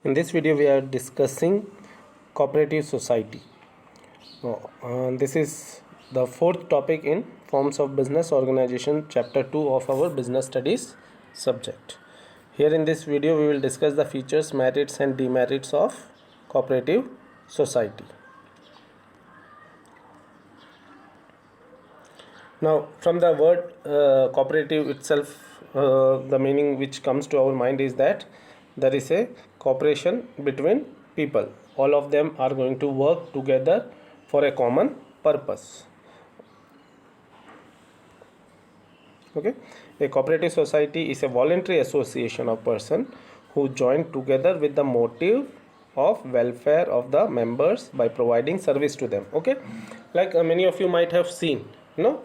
In this video we are discussing cooperative society. This is the fourth topic in forms of business organization, chapter 2 of our business studies subject. Here in this video we will discuss the features, merits and demerits of cooperative society. Now from the word cooperative itself, the meaning which comes to our mind is that there is a cooperation between people. All of them are going to work together for a common purpose. Okay, a cooperative society is a voluntary association of persons who join together with the motive of welfare of the members by providing service to them. Okay, like many of you might have seen, in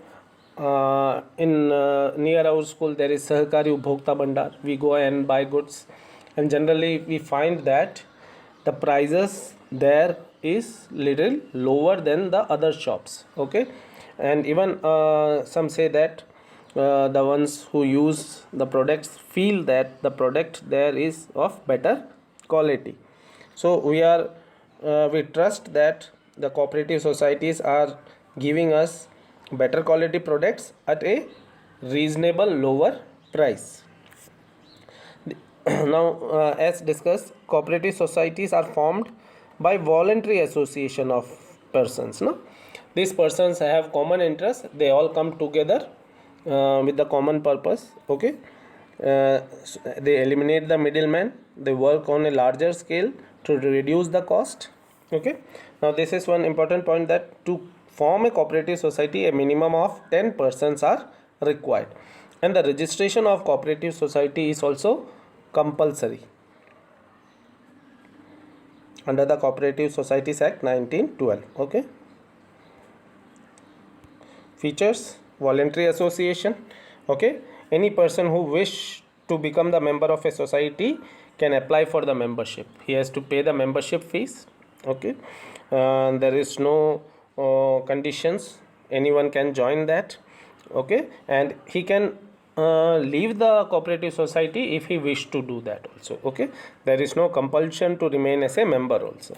near our school there is Sahakari Ubhokta Bandar. We go and buy goods, and generally we find that the prices there is little lower than the other shops. Okay, and even some say that the ones who use the products feel that the product there is of better quality. So we trust that the cooperative societies are giving us better quality products at a reasonable lower price. Now, as discussed, cooperative societies are formed by voluntary association of persons. No, these persons have common interests. They all come together with the common purpose. Okay, they eliminate the middleman. They work on a larger scale to reduce the cost. Okay, now this is one important point, that to form a cooperative society a minimum of 10 persons are required, and the registration of cooperative society is also compulsory under the Cooperative Societies Act 1912. Okay, features: voluntary association. Okay, any person who wish to become the member of a society can apply for the membership. He has to pay the membership fees. Okay, there is no conditions. Anyone can join that. Okay, and he can leave the cooperative society if he wish to do that also. Okay, there is no compulsion to remain as a member also.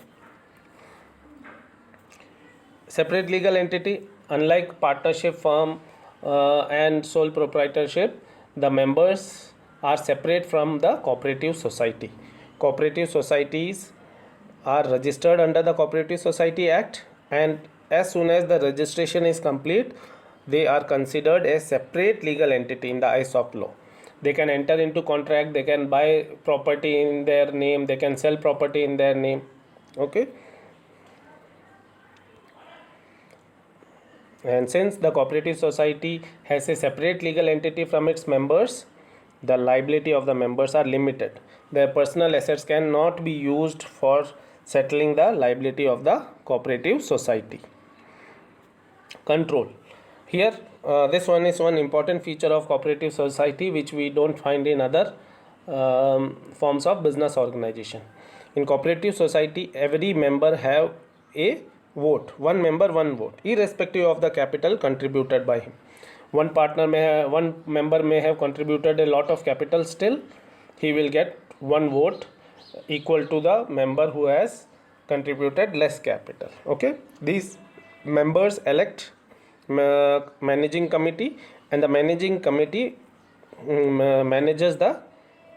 Separate legal entity: unlike partnership, firm and sole proprietorship, the members are separate from the cooperative society. Cooperative societies are registered under the Cooperative Society Act, and as soon as the registration is complete, they are considered a separate legal entity in the eyes of law. They can enter into contract, they can buy property in their name, they can sell property in their name. Okay, and since the cooperative society has a separate legal entity from its members, the liability of the members are limited. Their personal assets cannot be used for settling the liability of the cooperative society. Control: here this one is one important feature of cooperative society which we don't find in other forms of business organization. In cooperative society, every member have a vote. One member, one vote, irrespective of the capital contributed by him. One member may have contributed a lot of capital, still he will get one vote equal to the member who has contributed less capital. Okay, these members elect managing committee, and the managing committee manages the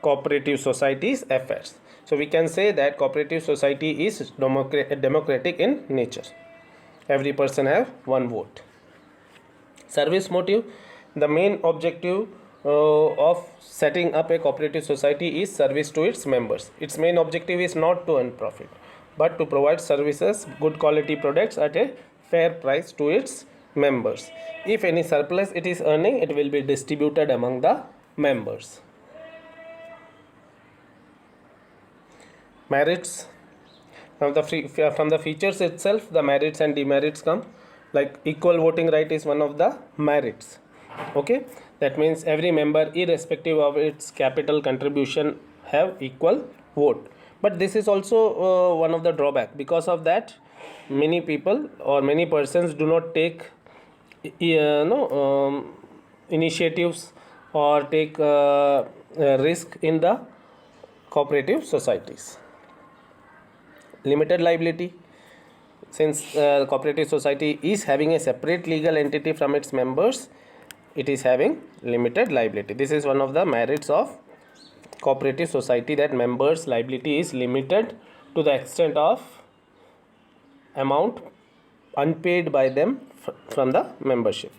cooperative society's affairs. So we can say that cooperative society is democratic in nature. Every person have one vote. Service motive: the main objective of setting up a cooperative society is service to its members. Its main objective is not to earn profit, but to provide services, good quality products at a fair price to its members. If any surplus it is earning, it will be distributed among the members. Merits: from the features itself, the merits and demerits come. Like equal voting right is one of the merits. Okay, that means every member, irrespective of its capital contribution, have equal vote. But this is also one of the drawback. Because of that, many people or many persons do not take initiatives or take risk in the cooperative societies. Limited liability, since cooperative society is having a separate legal entity from its members, it is having limited liability. This is one of the merits of cooperative society, that members liability is limited to the extent of amount unpaid by them from the membership.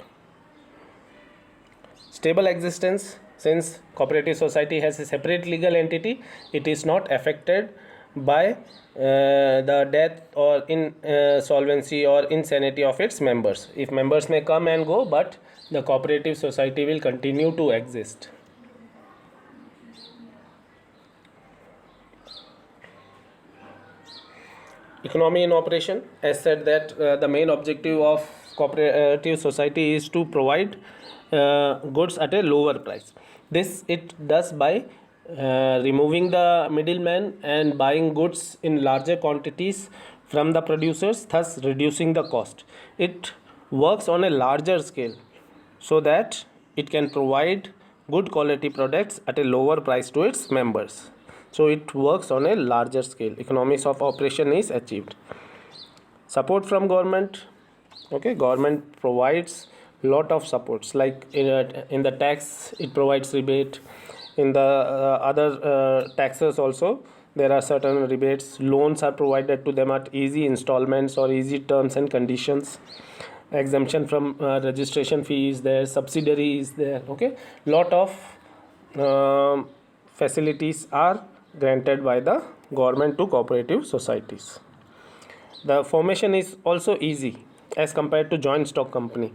Stable existence, since cooperative society has a separate legal entity, it is not affected by the death or insolvency or insanity of its members. If members may come and go, but the cooperative society will continue to exist. Economy in operation, as said that the main objective of cooperative society is to provide goods at a lower price. This it does by removing the middleman and buying goods in larger quantities from the producers, thus reducing the cost. It works on a larger scale so that it can provide good quality products at a lower price to its members. So it works on a larger scale. Economies of operation is achieved. Support from government. Okay, government provides lot of supports, like in the tax it provides rebate. In the other taxes also there are certain rebates. Loans are provided to them at easy installments or easy terms and conditions. Exemption from registration fee is there, subsidiary is there. Okay, lot of facilities are granted by the government to cooperative societies. The formation is also easy as compared to joint stock company.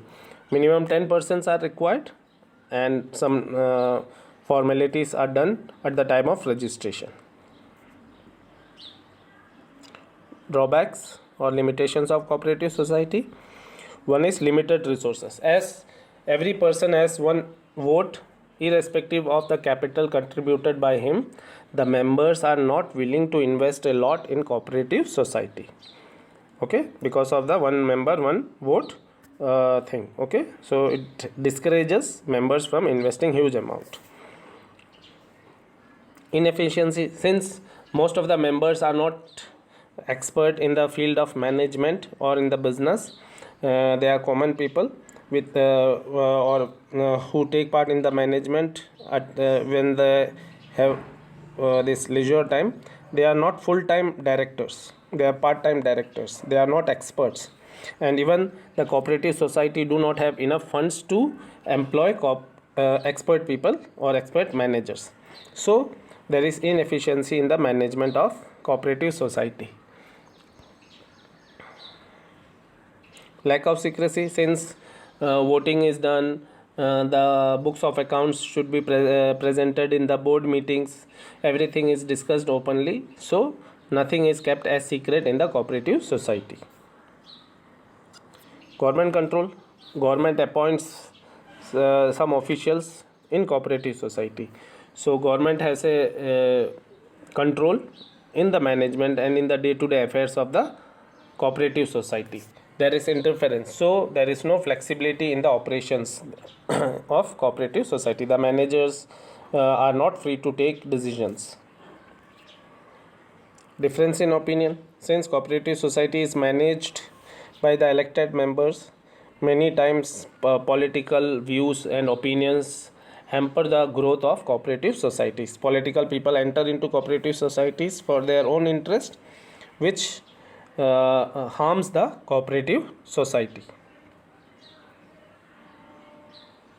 Minimum 10 persons are required, and some formalities are done at the time of registration. Drawbacks or limitations of cooperative society. One is limited resources, as every person has one vote irrespective of the capital contributed by him. The members are not willing to invest a lot in cooperative society, okay, because of the one member one vote thing. Okay, so it discourages members from investing huge amount. Inefficiency, since most of the members are not expert in the field of management or in the business. They are common people with who take part in the management at when they have this leisure time. They are not full-time directors, they are part-time directors, they are not experts, and even the cooperative society do not have enough funds to employ expert people or expert managers. So there is inefficiency in the management of cooperative society. Lack of secrecy, since voting is done, the books of accounts should be presented in the board meetings, everything is discussed openly, so nothing is kept as secret in the cooperative society. Government control, government appoints some officials in cooperative society, so government has a control in the management and in the day-to-day affairs of the cooperative society. There is interference, so there is no flexibility in the operations of cooperative society. The managers are not free to take decisions. Difference in opinion, since cooperative society is managed by the elected members, many times political views and opinions hamper the growth of cooperative societies. Political people enter into cooperative societies for their own interest, which harms the cooperative society.